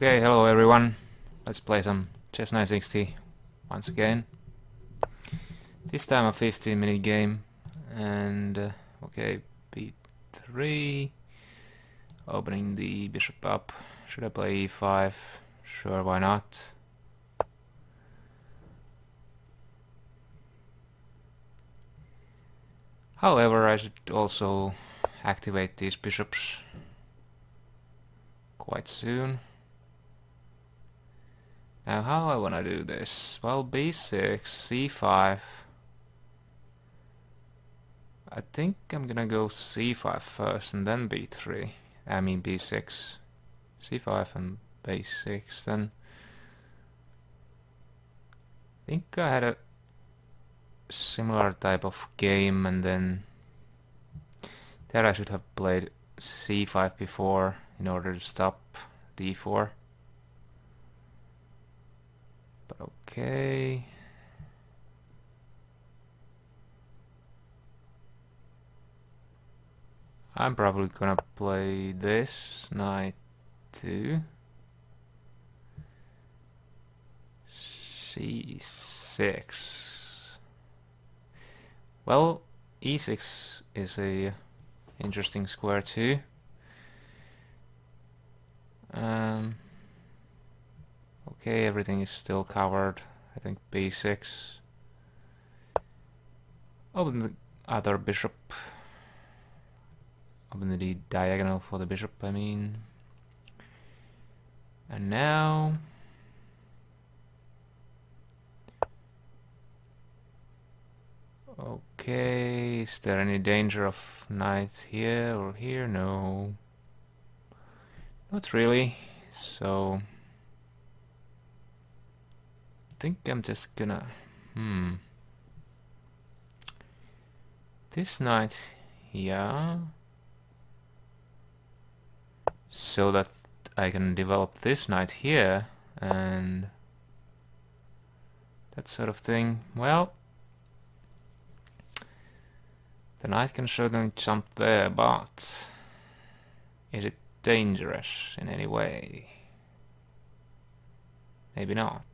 Okay, hello everyone. Let's play some Chess960 once again. This time a 15-minute game, and okay, b3, opening the bishop up. Should I play e5? Sure, why not? However, I should also activate these bishops quite soon. Now, how I wanna do this? Well, b6, c5. I think I'm gonna go c5 first and then b3. I mean b6. c5 and b6. Then I think I had a similar type of game, and then there I should have played c5 before in order to stop d4. But okay. I'm probably gonna play this knight to c6. Well, e6 is a interesting square too. Okay, everything is still covered. I think b6. Open the other bishop. Open the diagonal for the bishop, I mean. And now okay, is there any danger of knight here or here? No. Not really. So I think I'm just gonna this knight here, so that I can develop this knight here and that sort of thing. Well, the knight can certainly jump there, but is it dangerous in any way? Maybe not.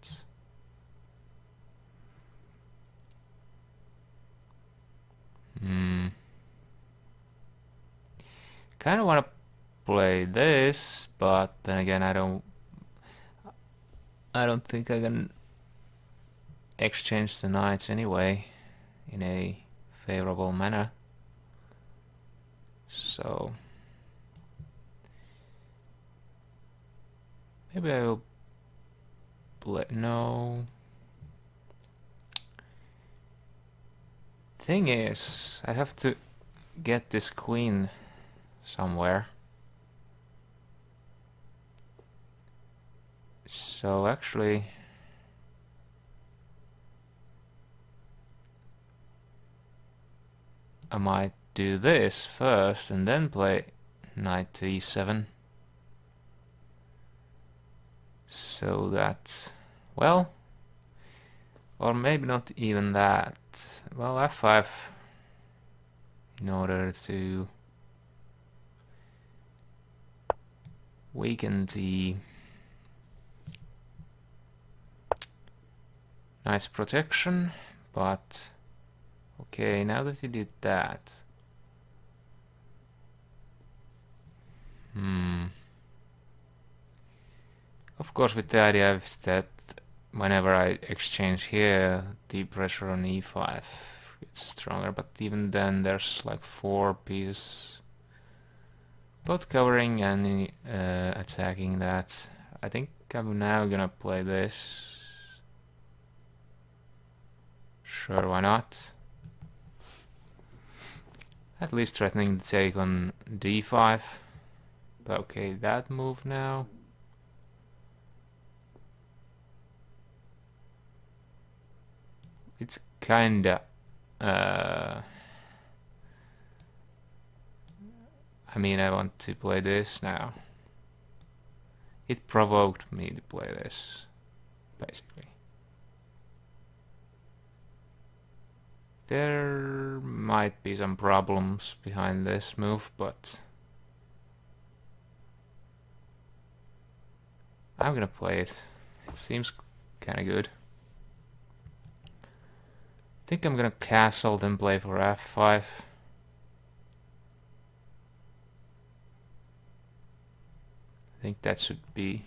Kinda wanna play this, but then again I don't think I can exchange the knights anyway in a favorable manner. So maybe I will play. No. Thing is, I have to get this queen somewhere. So actually I might do this first and then play knight to e7. So that, well, or maybe not even that. Well, f5 in order to weaken the nice protection, but okay, now that he did that, of course with the idea is that whenever I exchange here, the pressure on e5 gets stronger, but even then there's like 4 pieces both covering and attacking that. I think I'm now gonna play this. Sure, why not? At least threatening to take on d5. But okay, that move now. It's kinda I mean, I want to play this now. It provoked me to play this, basically. There might be some problems behind this move, but I'm gonna play it. It seems kinda good. I think I'm gonna castle then play for f5. I think that should be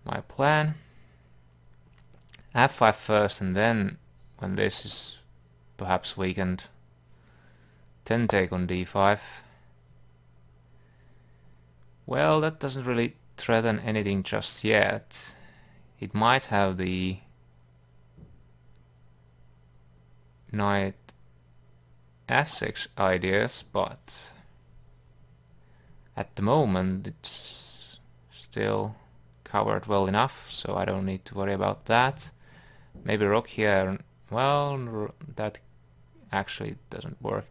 my plan. f5 first, and then when this is perhaps weakened, then take on d5. Well, that doesn't really threaten anything just yet. It might have the knight s6 ideas, but at the moment it's still covered well enough, so I don't need to worry about that. Maybe rook here. Well, that actually doesn't work.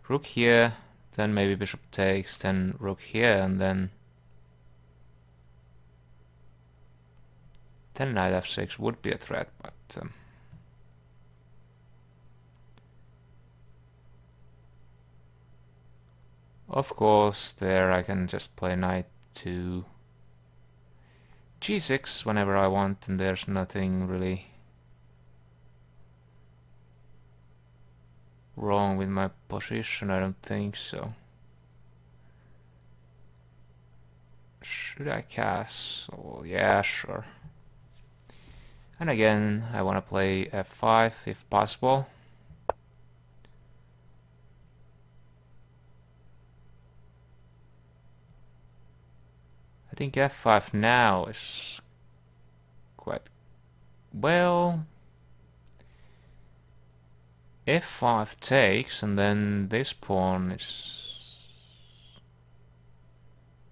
Rook here, then maybe bishop takes, then rook here, and then knight f6 would be a threat, but of course there I can just play knight to g6 whenever I want, and there's nothing really wrong with my position, I don't think so. Should I castle? Yeah, sure. And again, I want to play f5 if possible. I think f5 now is quite well. f5 takes, and then this pawn is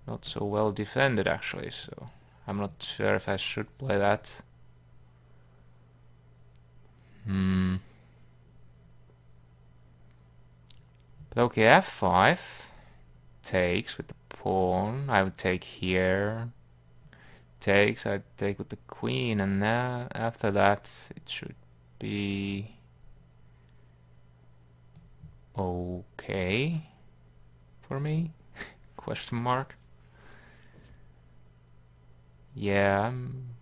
not so well defended actually, so I'm not sure if I should play that. But okay, f5 takes with the pawn. I would take here. Takes, I'd take with the queen, and now after that it should be okay for me? Question mark. Yeah, I'm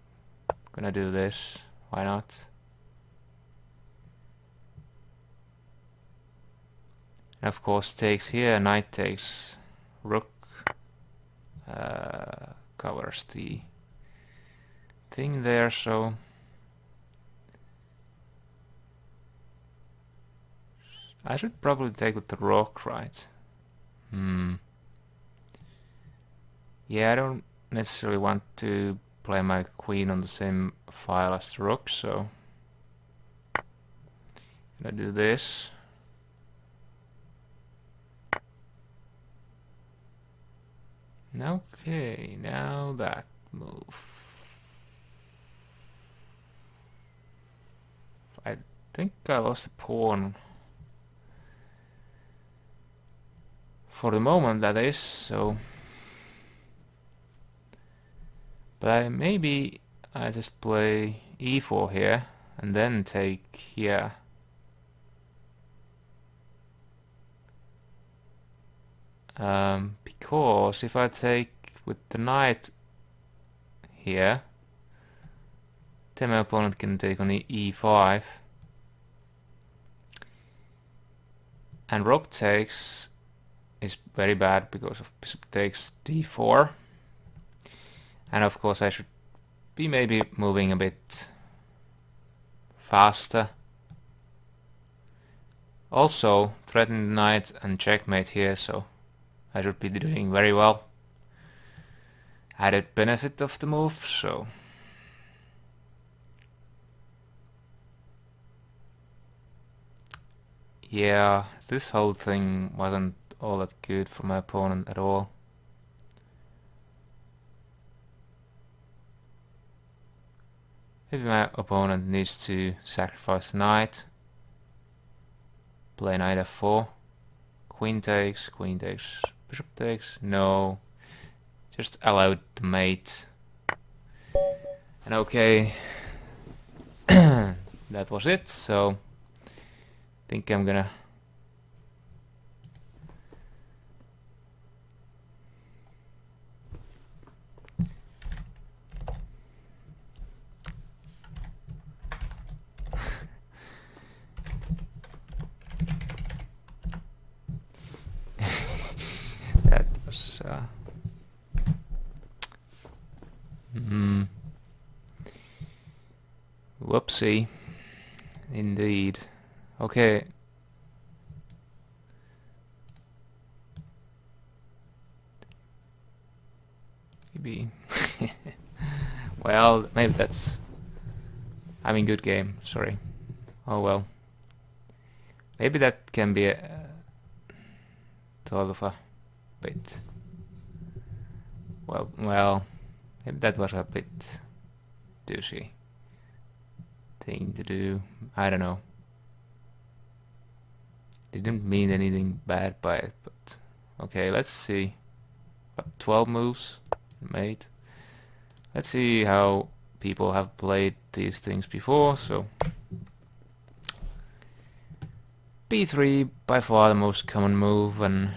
gonna do this. Why not? And of course takes here, knight takes, rook covers the thing there, so I should probably take with the rook, right? Yeah, I don't necessarily want to play my queen on the same file as the rook, so I'm gonna do this. Okay, now that move. I think I lost the pawn. For the moment that is, so... But maybe I just play e4 here, and then take here. Because if I take with the knight here, then my opponent can take on e5, and rook takes is very bad because of bishop takes d4, and of course I should be maybe moving a bit faster. Also threatening the knight and checkmate here, so I should be doing very well. Added benefit of the move, so yeah, this whole thing wasn't all that good for my opponent at all. Maybe my opponent needs to sacrifice the knight, play knight f4, queen takes, bishop takes, no, just allow it to mate. And okay, that was it, so I think I'm gonna see. Indeed. Okay. Maybe. Well, maybe that's... I mean, good game. Sorry. Oh well. Maybe that can be a sort of a bit... Well, maybe that was a bit douchey thing to do. I don't know. Didn't mean anything bad by it, but okay, let's see. What, 12 moves made? Let's see how people have played these things before. So b3 by far the most common move, and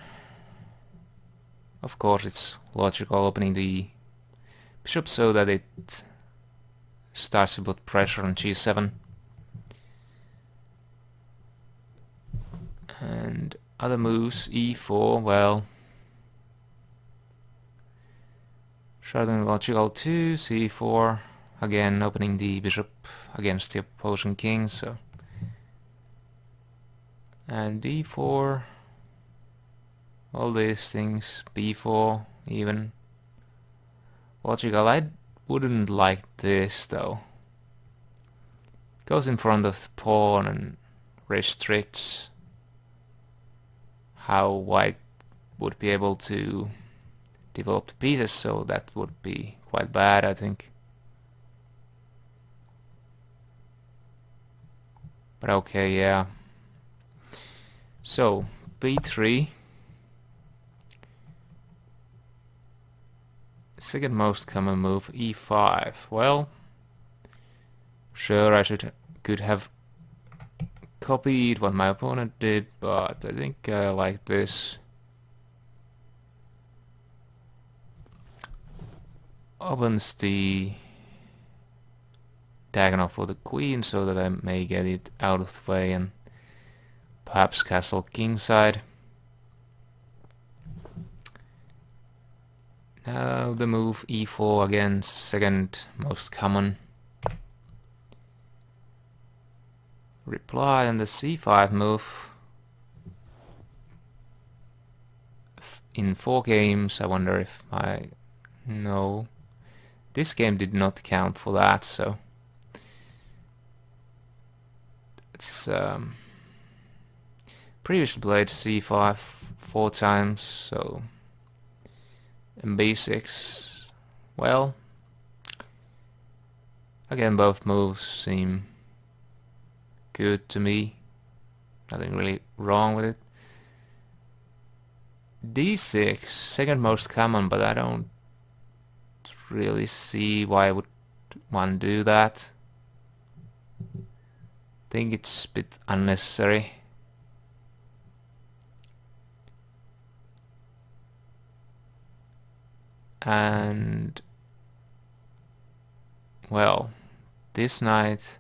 of course it's logical opening the bishop so that it starts to put pressure on g7. And other moves, e4, well, shortening logical too, c4, again opening the bishop against the opposing king, so... And d4, all these things, b4 even. Logical, I wouldn't like this though. Goes in front of the pawn and restricts how white would be able to develop the pieces, so that would be quite bad, I think. But okay, yeah. So, b3. Second most common move, e5. Well, sure, could have copied what my opponent did, but I think I like this. Opens the diagonal for the queen so that I may get it out of the way and perhaps castle kingside. Now the move e4 again, second most common. Reply on the c5 move. In 4 games, I wonder if I... No. This game did not count for that, so... It's... Previously played c5 4 times, so... And b6... Well... Again, both moves seem good to me. Nothing really wrong with it. d6, second most common, but I don't really see why would one do that. Think it's a bit unnecessary. And well, this knight,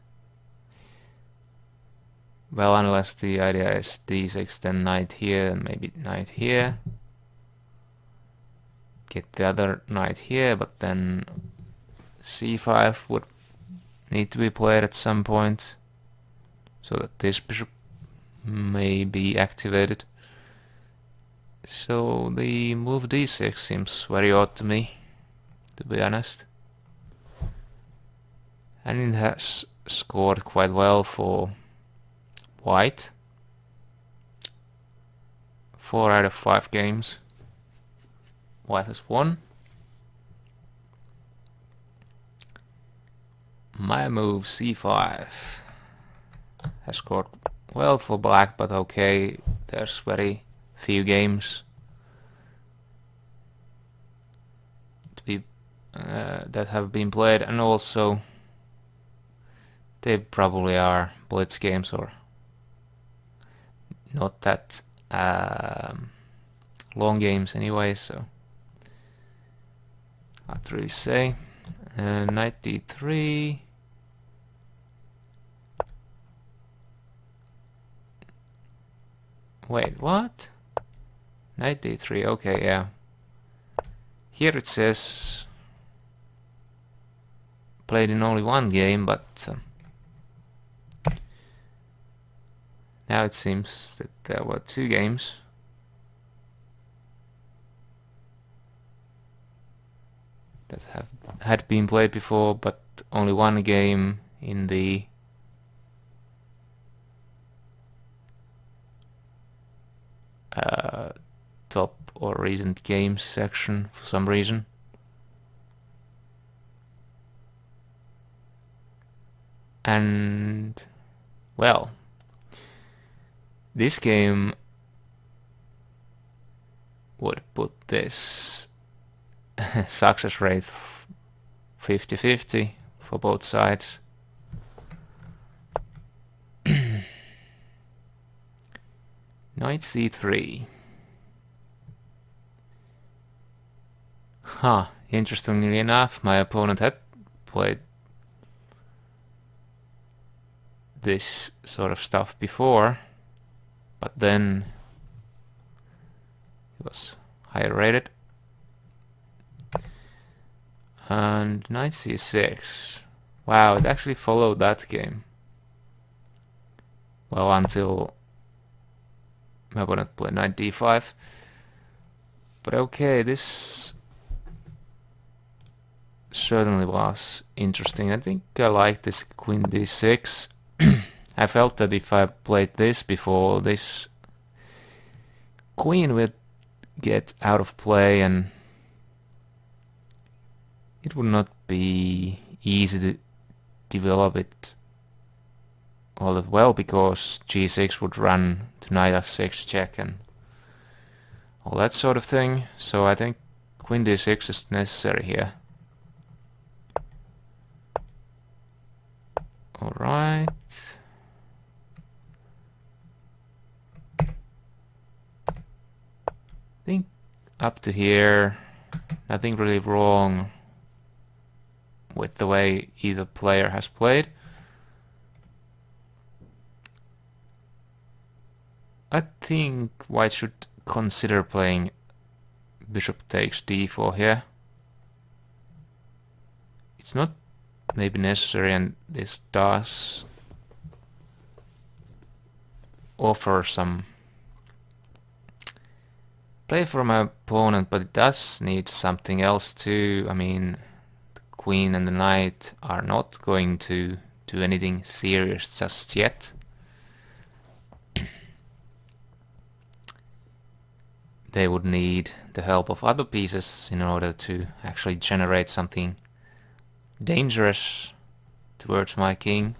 well, unless the idea is d6, then knight here and maybe knight here. Get the other knight here, but then c5 would need to be played at some point so that this bishop may be activated. So the move d6 seems very odd to me, to be honest. And it has scored quite well for white. 4 out of 5 games. White has won. My move c5 has scored well for black, but okay, there's very few games to be that have been played, and also they probably are blitz games or not that long games anyway, so hard to really say. Knight d3. Wait, what? Knight d3, okay, yeah. Here it says played in only 1 game, but Now it seems that there were two games. That had been played before, but only one game in the top or recent games section for some reason. And well, this game would put this success rate 50-50 for both sides. Knight c3. Huh, interestingly enough, my opponent had played this sort of stuff before, but then he was higher rated. And knight c6. Wow, it actually followed that game. Well, until my opponent played knight d5. But okay, this certainly was interesting. I think I like this queen d6. I felt that if I played this before, this queen would get out of play and it would not be easy to develop it all that well, because g6 would run to knight f6 check and all that sort of thing. So I think queen d6 is necessary here. Alright. I think up to here, nothing really wrong with the way either player has played. I think white should consider playing bishop takes d4 here. It's not maybe necessary, and this does offer some play for my opponent, but it does need something else too. I mean, the queen and the knight are not going to do anything serious just yet. They would need the help of other pieces in order to actually generate something dangerous towards my king.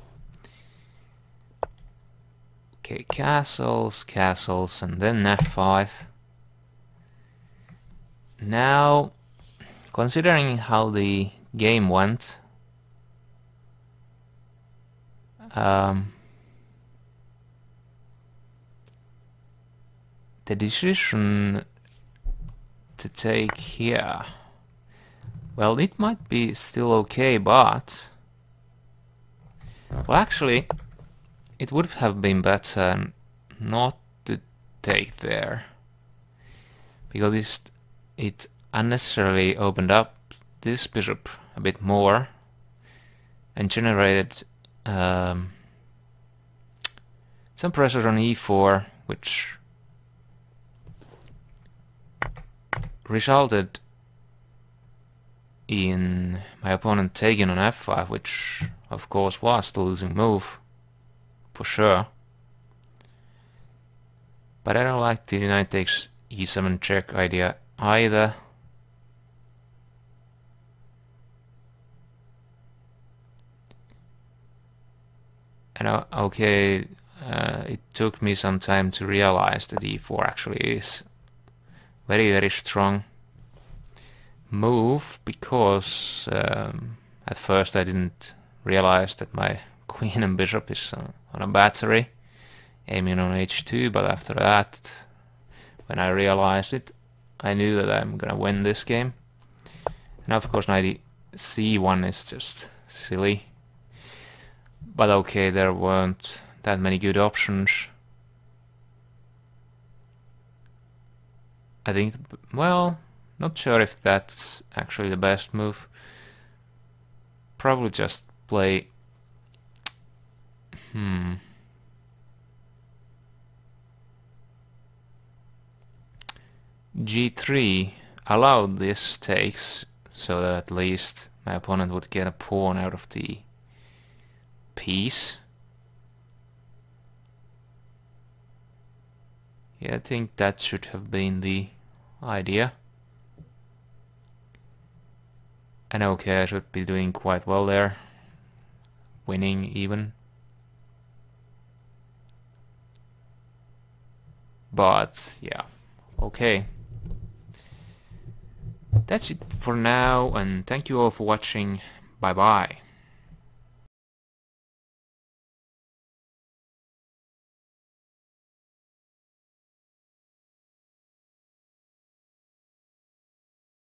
Okay, castles, castles, and then f5. Now, considering how the game went, the decision to take here, well, it might be still okay, but well, actually it would have been better not to take there, because it unnecessarily opened up this bishop a bit more and generated some pressure on e4, which resulted in my opponent taking on f5, which of course was the losing move for sure. But I don't like the knight takes e7 check idea either. And okay, it took me some time to realize that e4 actually is very strong move, because at first I didn't realize that my queen and bishop is on a battery aiming on h2, but after that, when I realized it, I knew that I'm gonna win this game. And of course knight c1 is just silly, but okay, there weren't that many good options. I think, well, not sure if that's actually the best move. Probably just play g3 allowed this takes so that at least my opponent would get a pawn out of the piece. Yeah, I think that should have been the idea. And okay, I should be doing quite well there. Winning even. But yeah, okay. That's it for now, and thank you all for watching. Bye bye.